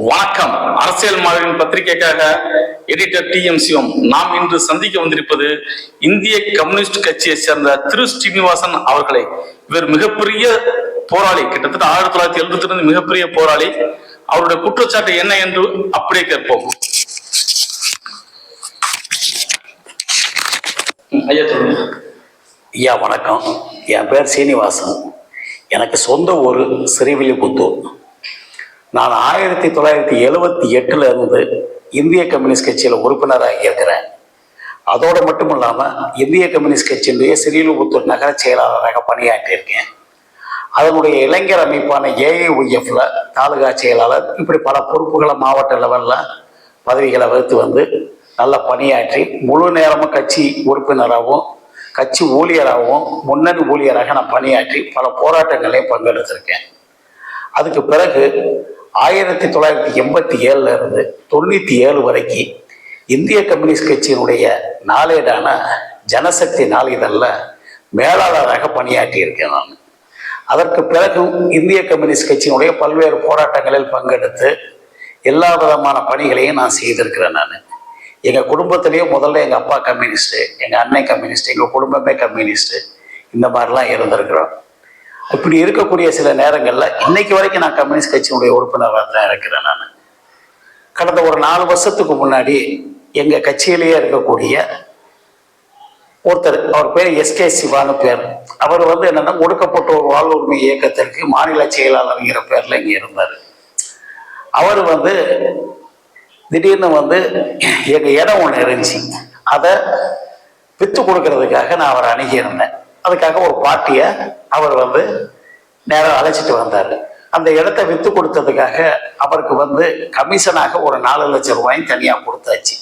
வணக்கம். அரசியல் மாதிரியின் பத்திரிகைக்காக எடிட்டர் TM சிவம். நாம் இன்று சந்திக்க வந்திருப்பது இந்திய கம்யூனிஸ்ட் கட்சியை சேர்ந்த திரு ஸ்ரீனிவாசன் அவர்களை. இவர் மிகப்பெரிய போராளி, கிட்டத்தட்ட 1972 மிகப்பெரிய போராளி. அவருடைய குற்றச்சாட்டு என்ன என்று அப்படியே கேட்போம். ஐயா வணக்கம். என் பேர் சீனிவாசன். எனக்கு சொந்த ஊர் ஸ்ரீவில்லிபுத்தூர். நான் 1978 இருந்து இந்திய கம்யூனிஸ்ட் கட்சியில் உறுப்பினராக இருக்கிறேன். அதோடு மட்டும் இல்லாமல் இந்திய கம்யூனிஸ்ட் கட்சியினுடைய ஸ்ரீவில்லிபுத்தூர் நகர செயலாளராக பணியாற்றியிருக்கேன். அதனுடைய இளைஞர் அமைப்பான AIYFல தாலுகா செயலாளர், இப்படி பல பொறுப்புகளை மாவட்ட லெவலில் பதவிகளை வகுத்து வந்து நல்லா பணியாற்றி முழு நேரமும் கட்சி உறுப்பினராகவும் கட்சி ஊழியராகவும் முன்னணி ஊழியராக நான் பணியாற்றி பல போராட்டங்களையும் பங்கெடுத்திருக்கேன். அதுக்கு பிறகு 1987 இருந்து 97 வரைக்கும் இந்திய கம்யூனிஸ்ட் கட்சியினுடைய நாளேடான ஜனசக்தி நாளிதழில் மேலாளராக பணியாற்றியிருக்கேன் நான். அதற்கு பிறகும் இந்திய கம்யூனிஸ்ட் கட்சியினுடைய பல்வேறு போராட்டங்களில் பங்கெடுத்து எல்லா விதமான பணிகளையும் நான் செய்திருக்கிறேன். நான் எங்கள் குடும்பத்திலேயே முதல்ல எங்கள் அப்பா கம்யூனிஸ்ட்டு, எங்கள் அண்ணன் கம்யூனிஸ்ட்டு, எங்கள் குடும்பமே கம்யூனிஸ்ட்டு, இந்த மாதிரிலாம் இருந்திருக்கிறோம். இப்படி இருக்கக்கூடிய சில நேரங்களில் இன்னைக்கு வரைக்கும் நான் கம்யூனிஸ்ட் கட்சியினுடைய உறுப்பினராக தான் இருக்கிறேன். நான் கடந்த ஒரு 4 வருஷத்துக்கு முன்னாடி எங்கள் கட்சியிலேயே இருக்கக்கூடிய ஒருத்தர், அவர் பேர் SK சிவான்னு பேர். அவர் என்னன்னா ஒடுக்கப்பட்ட ஒரு வாழ்வுரிமை இயக்கத்திற்கு மாநில செயலாளர்ங்கிற பேரில் இங்கே இருந்தார். அவர் திடீர்னு எங்கள் இடம் ஒன்று இருந்துச்சு, அதை விற்று கொடுக்கறதுக்காக நான் அவரை அணுகியிருந்தேன். அதுக்காக ஒரு பார்ட்டியை அவர் நேரம் அழைச்சிட்டு வந்தார். அந்த இடத்த விற்று கொடுத்ததுக்காக அவருக்கு கமிஷனாக ஒரு 4 லட்சம் ரூபாயும் தனியாக கொடுத்தாச்சு.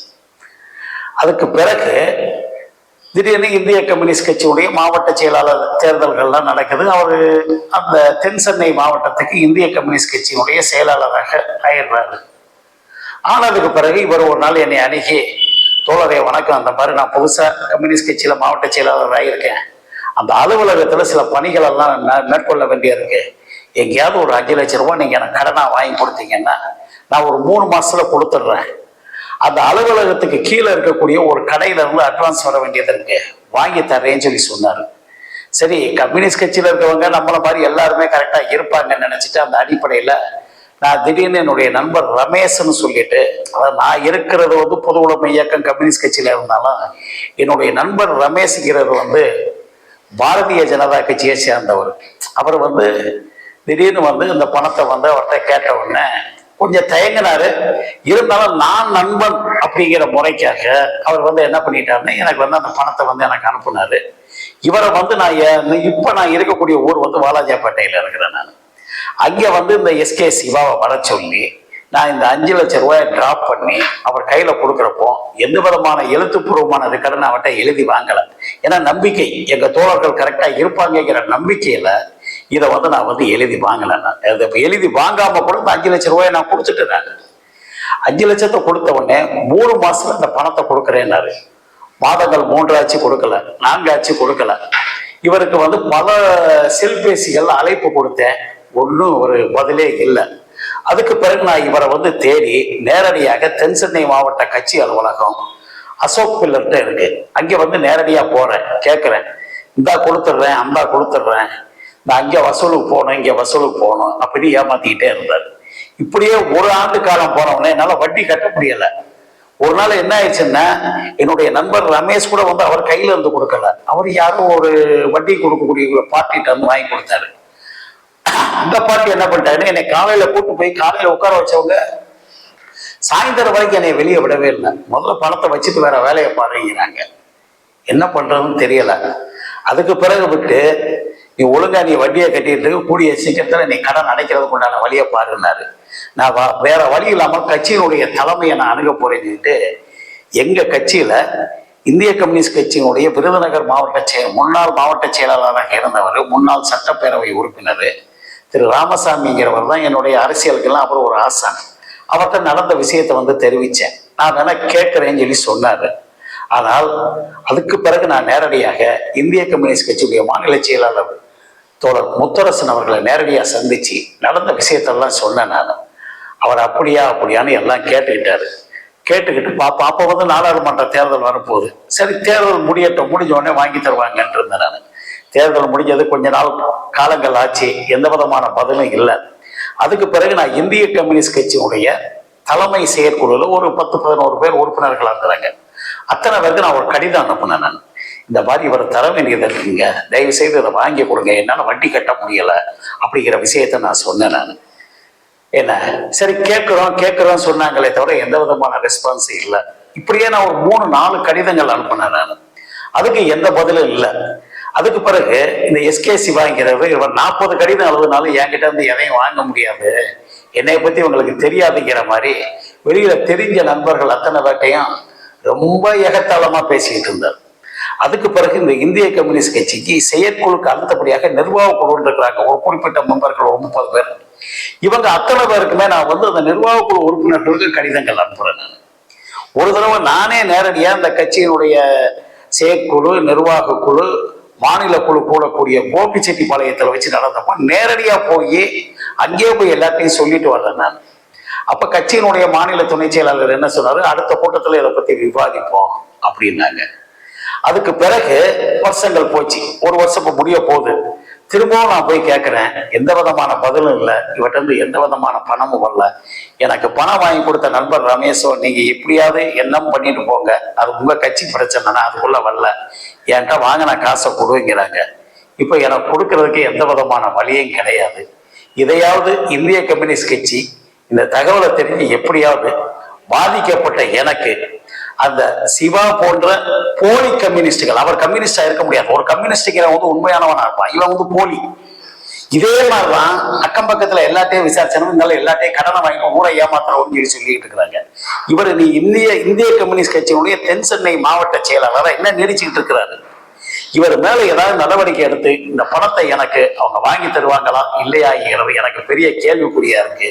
அதுக்கு பிறகு திடீர்னு இந்திய கம்யூனிஸ்ட் கட்சியுடைய மாவட்ட செயலாளர் தேர்தல்கள்லாம் நடக்குது. அவர் அந்த தென் சென்னை மாவட்டத்துக்கு இந்திய கம்யூனிஸ்ட் கட்சியினுடைய செயலாளராக ஆயிடுறாரு. ஆனதுக்கு பிறகு இவர் ஒரு நாள் என்னை அணுகி, தோழரே வணக்கம், அந்த மாதிரி நான் புதுசாக கம்யூனிஸ்ட் கட்சியில் மாவட்ட செயலாளர் ஆகியிருக்கேன், அந்த அலுவலகத்தில் சில பணிகள் எல்லாம் மேற்கொள்ள வேண்டியிருக்கு, எங்கேயாவது ஒரு 5 லட்சம் ரூபாய் நீங்கள் எனக்கு கடனாக வாங்கி கொடுத்தீங்கன்னா நான் ஒரு 3 மாதத்துல கொடுத்துட்றேன். அந்த அலுவலகத்துக்கு கீழே இருக்கக்கூடிய ஒரு கடையிலேருந்து அட்வான்ஸ் வர வேண்டியது இருக்கு, வாங்கி தர்றேன்னு சொல்லி சொன்னார். சரி, கம்யூனிஸ்ட் கட்சியில் இருக்கவங்க நம்மளை மாதிரி எல்லாருமே கரெக்டாக இருப்பாங்கன்னு நினச்சிட்டு அந்த அடிப்படையில் நான் திடீர்னு என்னுடைய நண்பர் ரமேஷ்னு சொல்லிட்டு, அதாவது நான் இருக்கிறது பொது உடைமை இயக்கம் கம்யூனிஸ்ட் கட்சியில் இருந்தாலும் என்னுடைய நண்பர் ரமேஷ்ங்கிறது பாரதிய ஜனதா கட்சியை சேர்ந்தவர். அவர் திடீர்னு இந்த பணத்தை அவர்கிட்ட கேட்ட உடனே கொஞ்சம் தயங்கினாரு. இருந்தாலும் நான் நண்பன் அப்படிங்கிற முறைக்காக அவர் என்ன பண்ணிட்டாருன்னு எனக்கு அந்த பணத்தை எனக்கு அனுப்புனாரு. இவரை நான் இருக்கக்கூடிய ஊர் வாலாஜாப்பேட்டையில் இருக்கிறேன். நான் அங்கே இந்த SK சிவாவை வர சொல்லி நான் இந்த 5 லட்சம் ரூபாயை டிராப் பண்ணி அவர் கையில் கொடுக்குறப்போ எந்த விதமான எழுத்துப்பூர்வமான ரெக்கார்டு அவர்கிட்ட எழுதி வாங்கலை. ஏன்னா நம்பிக்கை, எங்கள் தோழர்கள் கரெக்டாக இருப்பாங்கிற நம்பிக்கையில் இதை நான் எழுதி வாங்கலை. நான் எழுதி வாங்காமல் கூட இந்த 5 லட்சம் ரூபாயை நான் கொடுத்துட்டேன். 5 லட்சத்தை கொடுத்த உடனே 3 மாதத்துல இந்த பணத்தை கொடுக்குறேன்னாரு. மாதங்கள் 3 ஆச்சு கொடுக்கல, 4 ஆச்சு கொடுக்கல. இவருக்கு பல செல்பேசிகள் அழைப்பு கொடுத்தேன், ஒன்றும் ஒரு பதிலே இல்லை. அதுக்கு பிறகு நான் இவரை தேடி நேரடியாக தென் சென்னை மாவட்ட கட்சி அலுவலகம் அசோக் பில்லர்கிட்ட இருக்கு, அங்கே நேரடியாக போகிறேன், கேட்குறேன், இந்தா கொடுத்துட்றேன், அந்தா கொடுத்துட்றேன், நான் அங்கே வசூலுக்கு போகணும், இங்கே வசூலுக்கு போகணும் அப்படி ஏமாத்திக்கிட்டே இருந்தார். இப்படியே 1 ஆண்டு காலம் போனவொடனே என்னால் வட்டி கட்ட முடியலை. ஒரு நாள் என்ன ஆயிடுச்சுன்னா, என்னுடைய நண்பர் ரமேஷ் கூட அவர் கையில இருந்து கொடுக்கல, அவர் யாரும் ஒரு வட்டி கொடுக்கக்கூடிய பார்ட்டிகிட்ட வாங்கி கொடுத்தாரு. அந்த பார்ட்டி என்ன பண்ணிட்டாருன்னு என்னை காலையில கூட்டு போய் காலையில உட்கார வச்சவங்க சாயந்தரம் வரைக்கும் என்னை வெளியே விடவே இல்லை. முதல்ல பணத்தை வச்சுட்டு வேற வேலையை பாருங்கிறாங்க. என்ன பண்றதுன்னு தெரியல. அதுக்கு பிறகு விட்டு நீ ஒழுங்கா நீ வட்டியை கட்டிட்டு கூடிய சீக்கிரத்துல நீ கடன் அடைக்கிறதுக்கு உண்டான வழியை பாருன்னாரு. நான் வேற வழி இல்லாமல் கட்சியினுடைய தலைமையை நான் அணுக போறேன்னுட்டு எங்க கட்சியில இந்திய கம்யூனிஸ்ட் கட்சியினுடைய விருதுநகர் முன்னாள் மாவட்ட செயலாளராக இருந்தவர், முன்னாள் சட்டப்பேரவை உறுப்பினர் திரு ராமசாமிங்கிறவர் தான் என்னுடைய அரசியலுக்கெல்லாம் அப்புறம் ஒரு ஆசான். அவர்கிட்ட நடந்த விஷயத்தை தெரிவித்தேன். நான் வேணா கேட்குறேன்னு சொல்லி சொன்னார். ஆனால் அதுக்கு பிறகு நான் நேரடியாக இந்திய கம்யூனிஸ்ட் கட்சியுடைய மாநில செயலாளர் தோழர் முத்தரசன் அவர்களை நேரடியாக சந்தித்து நடந்த விஷயத்தெல்லாம் சொன்னேன். நான் அவர் அப்படியா அப்படியான்னு எல்லாம் கேட்டுக்கிட்டாரு. கேட்டுக்கிட்டு பாப்பா அப்போ வந்து நாடாளுமன்ற தேர்தல் வரப்போகுது. சரி தேர்தல் முடியட்டும், முடிஞ்ச உடனே வாங்கி தருவாங்கன்னு இருந்தேன் நான். தேர்தல் முடிஞ்சது கொஞ்ச நாள் காலங்கள் ஆச்சு, எந்த விதமான பதிலும் இல்லை. அதுக்கு பிறகு நான் இந்திய கம்யூனிஸ்ட் கட்சியினுடைய தலைமை செயற்குழுல ஒரு 10-11 பேர் உறுப்பினர்களாக இருக்கிறாங்க. அத்தனை பேருக்கு நான் ஒரு கடிதம் அனுப்புனேன். நான் இந்த மாதிரி இவர் தர வேண்டியது இருக்குங்க, தயவு செய்து இதை வாங்கி கொடுங்க, என்னால் வட்டி கட்ட முடியலை அப்படிங்கிற விஷயத்த நான் சொன்னேன். நான் என்ன சரி கேட்குறோம் சொன்னாங்களே தவிர எந்த விதமான ரெஸ்பான்ஸ் இல்லை. இப்படியே நான் ஒரு 3-4 கடிதங்கள் அனுப்பினேன். நான் அதுக்கு எந்த பதிலும் இல்லை. அதுக்கு பிறகு இந்த எஸ்கே சிவாங்கிறவர் இவர் 40 கடிதம் எழுதுனாலும் என்கிட்ட இருந்து எதையும் வாங்க முடியாது, என்னை பத்தி உங்களுக்கு தெரியாதுங்கிற மாதிரி வெளியில தெரிஞ்ச நண்பர்கள் அத்தனை பேட்டையும் ரொம்ப எகத்தாளமா பேசிக்கிட்டு இருந்தார். அதுக்கு பிறகு இந்த இந்திய கம்யூனிஸ்ட் கட்சிக்கு செயற்குழுக்கு அடுத்தபடியாக நிர்வாக குழு இருக்கிறாங்க, ஒரு குறிப்பிட்ட மெம்பர்கள் ஒரு 30 பேர். இவங்க அத்தனை பேருக்குமே நான் வந்து அந்த நிர்வாக குழு உறுப்பினர்களுக்கு கடிதங்கள் அனுப்புறேன். நான் ஒரு தடவை நானே நேரடியாக இந்த கட்சியினுடைய செயற்குழு, நிர்வாக குழு, மாநில குழு கூடக்கூடிய கோபிச்செட்டிப்பாளையத்தில் வச்சு நடந்தப்ப நேரடியா போய் அங்கேயே போய் எல்லாத்தையும் சொல்லிட்டு வர்றேன் நான். அப்ப கட்சியினுடைய மாநில துணை செயலாளர் என்ன சொன்னாரு, அடுத்த கூட்டத்தில் இதை பத்தி விவாதிப்போம் அப்படின்னாங்க. அதுக்கு பிறகு வருஷங்கள் போச்சு, ஒரு வருஷம் இப்ப முடிய போகுது. திரும்பவும் நான் போய் கேட்கிறேன், எந்த விதமான பதிலும் இல்லை, இவட்ட இருந்து எந்த விதமான பணமும் வரல. எனக்கு பணம் வாங்கி கொடுத்த நண்பர் ரமேஷோ, நீங்க எப்படியாவது என்ன பண்ணிட்டு போங்க, அது உங்க கட்சி பிரச்சனைனா அதுக்குள்ள வரல, என்கிட்ட வாங்கின காசை கொடுங்கிறாங்க. இப்ப எனக்கு கொடுக்கறதுக்கு எந்த விதமான வழியும் கிடையாது. இதையாவது இந்திய கம்யூனிஸ்ட் கட்சி இந்த தகவலை தெரிஞ்சு எப்படியாவது பாதிக்கப்பட்ட எனக்கு அந்த சிவா போன்ற போலி கம்யூனிஸ்டுகள், அவர் கம்யூனிஸ்டா இருக்க முடியாது, ஒரு கம்யூனிஸ்டுங்கிற வந்து உண்மையானவனா இருப்பான், இவன் வந்து போலி. இதே மாதிரிதான் அக்கம் பக்கத்துல எல்லாத்தையும் விசாரிச்சனும், இருந்தாலும் எல்லாத்தையும் கடனை வாங்கி ஊரை ஏமாத்துறோம்னு சொல்லிட்டு இருக்கிறாங்க. இவர் நீ இந்திய கம்யூனிஸ்ட் கட்சியினுடைய தென் சென்னை மாவட்ட செயலாளர் என்ன நீடிச்சுக்கிட்டு இருக்கிறாரு. இவர் மேல ஏதாவது நடவடிக்கை எடுத்து இந்த பணத்தை எனக்கு அவங்க வாங்கி தருவாங்களா இல்லையாங்கிறது எனக்கு பெரிய கேள்விக்குறியா இருக்கு.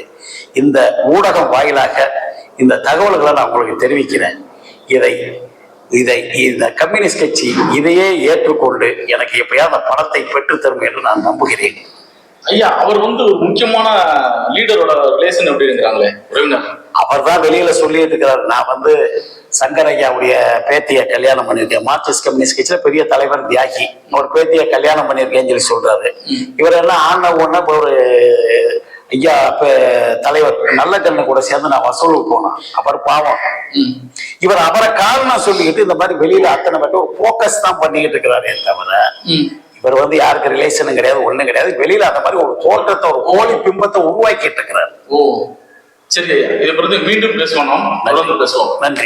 இந்த ஊடகம் வாயிலாக இந்த தகவல்களை நான் உங்களுக்கு தெரிவிக்கிறேன். இந்த கம்யூனிஸ்ட் கட்சி இதையே ஏற்றுக்கொண்டு எனக்கு எப்பயாவது அந்த பணத்தை பெற்றுத்தரும் என்று நான் நம்புகிறேன். ஐயா, அவர் வந்து ஒரு முக்கியமான லீடரோட ரிலேஷன் எப்படி இருக்கிறாங்களே உறவினர், அவர் தான் வெளியில சொல்லிட்டு இருக்கிறார். நான் வந்து சங்கரையாவுடைய பேத்தியை கல்யாணம் பண்ணியிருக்கேன், மார்க்சிஸ்ட் கம்யூனிஸ்ட் கட்சியில பெரிய தலைவர் தியாகி, ஒரு பேத்தியை கல்யாணம் பண்ணியிருக்கேன்னு சொல்லி சொல்றாரு. இவர் எல்லாம் ஆன ஒண்ணு இப்போ ஒரு ஐயா தலைவர் நல்ல கண்ணு கூட சேர்ந்து நான் வசூலுக்கு போனேன். அவர் பாவம், இவர் அவரை காரணம் சொல்லிக்கிட்டு இந்த மாதிரி வெளியில அத்தனை பேர் ஒரு போக்கஸ் தான் பண்ணிக்கிட்டு இருக்கிறாரு தவிர இவர் வந்து யாருக்கு ரிலேஷனும் கிடையாது, ஒண்ணும் கிடையாது. வெளியில அந்த மாதிரி ஒரு தோற்றத்தை, ஒரு போலி பிம்பத்தை உருவாக்கிட்டு இருக்கிறார். ஓ சரி ஐயா, இதை பற்றி மீண்டும் பேசுவோம், தொடர்ந்து பேசுவோம். நன்றி.